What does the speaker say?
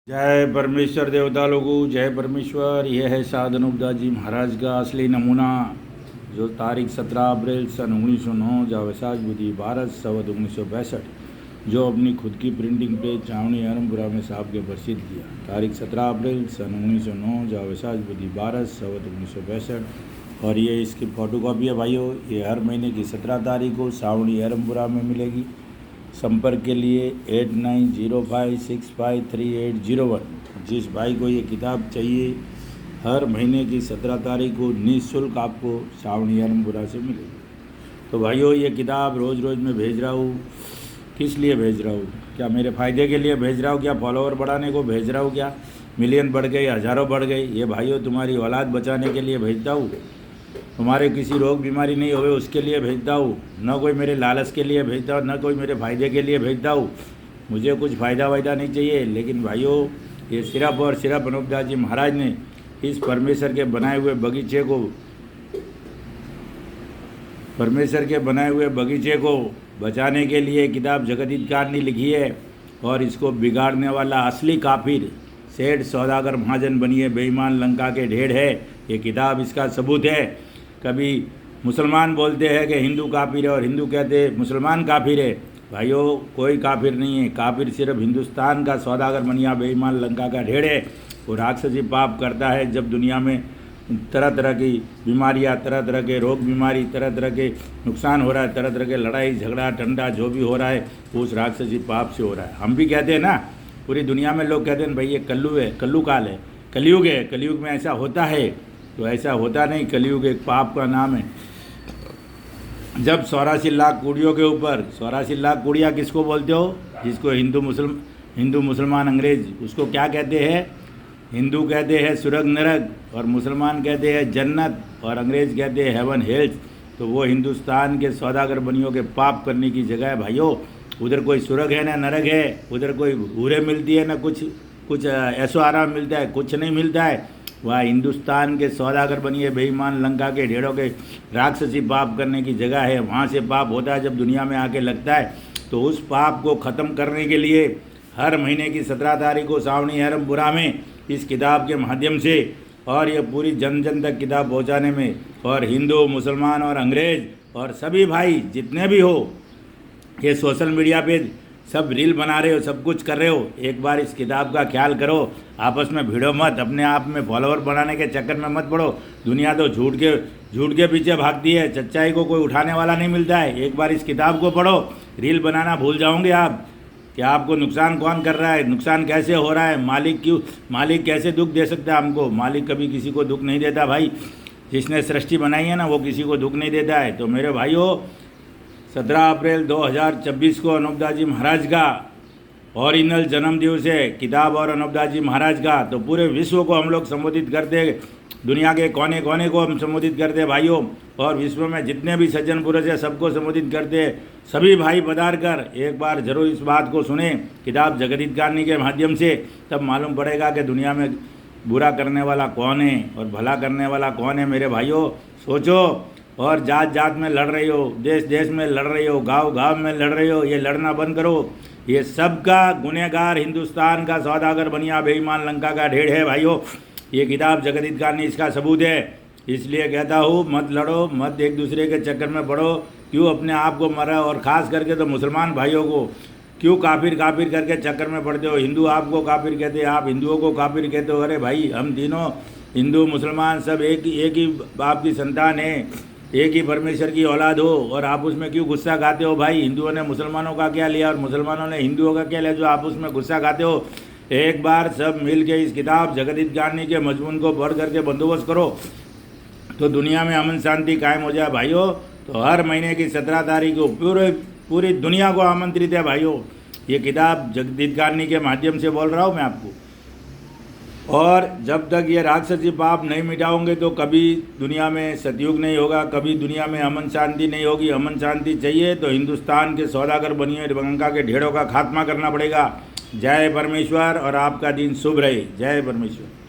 जय परमेश्वर देवता लोगों, जय परमेश्वर। यह है साध अनूपदास जी महाराज का असली नमूना, जो तारीख 17 अप्रैल सन 1909 जावसाज बुद्धि भारत संवत 1962, जो अपनी खुद की प्रिंटिंग पे चावनी आरमपुरा में साहब के प्रसिद्ध किया। तारीख 17 अप्रैल सन 1909 जावसाज बुद्धि भारत संवत 1962। और ये इसकी फ़ोटोकॉपी है भाइयों। ये हर महीने की 17 तारीख को सावनी आरमपुरा में मिलेगी। संपर्क के लिए 8905653801। जिस भाई को ये किताब चाहिए, हर महीने की 17 तारीख को निःशुल्क आपको सावनी आरमपुरा से मिलेगी। तो भाइयों, ये किताब रोज़ रोज़ मैं भेज रहा हूँ। किस लिए भेज रहा हूँ? क्या मेरे फ़ायदे के लिए भेज रहा हूँ? क्या फॉलोअर बढ़ाने को भेज रहा हूँ? क्या मिलियन बढ़ गए, हज़ारों बढ़ गए? ये भाइयों तुम्हारी औलाद बचाने के लिए भेजता हूँ। तुम्हारे किसी रोग बीमारी नहीं होवे उसके लिए भेजता हूँ। न कोई मेरे लालच के लिए भेजता हूँ, न कोई मेरे फ़ायदे के लिए भेजता हूँ। मुझे कुछ फ़ायदा वायदा नहीं चाहिए। लेकिन भाइयों, ये सिर्फ और सिर्फ अनूपदास जी महाराज ने इस परमेश्वर के बनाए हुए बगीचे को बचाने के लिए किताब जगदीतकार ने लिखी है। और इसको बिगाड़ने वाला असली काफिर सेठ सौदागर महाजन बनिए बेईमान लंका के ढेर है। ये किताब इसका सबूत है। कभी मुसलमान बोलते हैं कि हिंदू काफिर है और हिंदू कहते हैं मुसलमान काफिर है। भाइयों, कोई काफिर नहीं है। काफिर सिर्फ हिंदुस्तान का सौदागर बनिया बेईमान लंका का ढेर है। वो राक्षसी पाप करता है जब दुनिया में तरह तरह की बीमारियाँ, तरह तरह के रोग बीमारी, तरह तरह के नुकसान हो रहा है, तरह तरह के लड़ाई झगड़ा ठंडा जो भी हो रहा है वो उस राक्षसी पाप से हो रहा है। हम भी कहते हैं ना, पूरी दुनिया में लोग कहते हैं भाई ये कल्लू है, कल्लू काल है, कलयुग है, कलयुग में ऐसा होता है। तो ऐसा होता नहीं। कलयुग एक पाप का नाम है। जब 84 लाख कुड़ियों के ऊपर, 84 लाख कुड़िया किसको बोलते हो? जिसको हिंदू मुसलमान अंग्रेज उसको क्या कहते हैं? हिंदू कहते हैं स्वर्ग नरक, और मुसलमान कहते हैं जन्नत, और अंग्रेज कहते हैं हेवन हेल्थ। तो वो हिंदुस्तान के सौदागर बनियों के पाप करने की जगह है भाइयों। उधर कोई स्वर्ग है ना नरक है, उधर कोई हूरें मिलती है ना कुछ ऐसो आराम मिलता है, कुछ नहीं मिलता है। वह हिंदुस्तान के सौदागर बनिए बेईमान लंका के ढेरों के राक्षसी पाप करने की जगह है। वहाँ से पाप होता है जब दुनिया में आके लगता है। तो उस पाप को ख़त्म करने के लिए हर महीने की 17 तारीख को सावनी आरमपुरा में इस किताब के माध्यम से, और ये पूरी जन जन तक किताब पहुँचाने में, और हिंदू मुसलमान और अंग्रेज और सभी भाई जितने भी हो, ये सोशल मीडिया पे सब रील बना रहे हो, सब कुछ कर रहे हो, एक बार इस किताब का ख्याल करो। आपस में भिड़ो मत, अपने आप में फॉलोअर बनाने के चक्कर में मत पड़ो। दुनिया तो झूठ के पीछे भागती है। सच्चाई को कोई उठाने वाला नहीं मिलता है। एक बार इस किताब को पढ़ो, रील बनाना भूल जाओगे आप कि आपको नुकसान कौन कर रहा है, नुकसान कैसे हो रहा है, मालिक कैसे दुख दे सकता है हमको। मालिक कभी किसी को दुख नहीं देता भाई। जिसने सृष्टि बनाई है ना, वो किसी को दुख नहीं देता है। तो मेरे भाइयों, 17 अप्रैल 2026 को अनूपदास जी महाराज का ओरिजिनल जन्म दिवस है। किताब और अनूपदास जी महाराज का तो पूरे विश्व को हम लोग संबोधित करते, दुनिया के कोने कोने को हम संबोधित करते हैं भाइयों। और विश्व में जितने भी सज्जन पुरुष है सबको संबोधित करते हैं। सभी भाई पधार कर एक बार जरूर इस बात को सुने किताब जगदीतकार के माध्यम से। तब मालूम पड़ेगा कि दुनिया में बुरा करने वाला कौन है और भला करने वाला कौन है। मेरे भाइयों, सोचो। और जात जात में लड़ रही हो, देश देश में लड़ रही हो, गांव गांव में लड़ रही हो, ये लड़ना बंद करो। ये सबका गुनहगार हिंदुस्तान का सौदागर बनिया बेईमान लंका का ढेर है भाइयों। ये किताब जगदीतकार ने इसका सबूत है। इसलिए कहता हूँ, मत लड़ो, मत एक दूसरे के चक्कर में पड़ो। क्यों अपने आप को मरा, और ख़ास करके तो मुसलमान भाइयों को क्यों काफिर करके चक्कर में पड़ते हो? हिंदू आपको काफिर कहते हैं, आप हिंदुओं को काफिर कहते हो। अरे भाई, हम तीनों हिंदू मुसलमान सब एक ही बाप की संतान है, एक ही परमेश्वर की औलाद हो। और आप उसमें क्यों गुस्सा खाते हो भाई? हिंदुओं ने मुसलमानों का क्या लिया और मुसलमानों ने हिंदुओं का क्या लिया जो आप उसमें गुस्सा खाते हो? एक बार सब मिल के इस किताब जगदीतकार के मजमून को पढ़ करके बंदोबस्त करो तो दुनिया में अमन शांति कायम हो जाए भाइयों। तो हर महीने की 17 तारीख को पूरी दुनिया को आमंत्रित है भाइयों। ये किताब जगदीतकार के माध्यम से बोल रहा हूँ मैं आपको। और जब तक ये राक्षसी पाप नहीं मिटाओगे तो कभी दुनिया में सतयुग नहीं होगा, कभी दुनिया में अमन शांति नहीं होगी। अमन शांति चाहिए तो हिंदुस्तान के सौदागर बनिए लंका के ढेरों का खात्मा करना पड़ेगा। जय परमेश्वर, और आपका दिन शुभ रहे। जय परमेश्वर।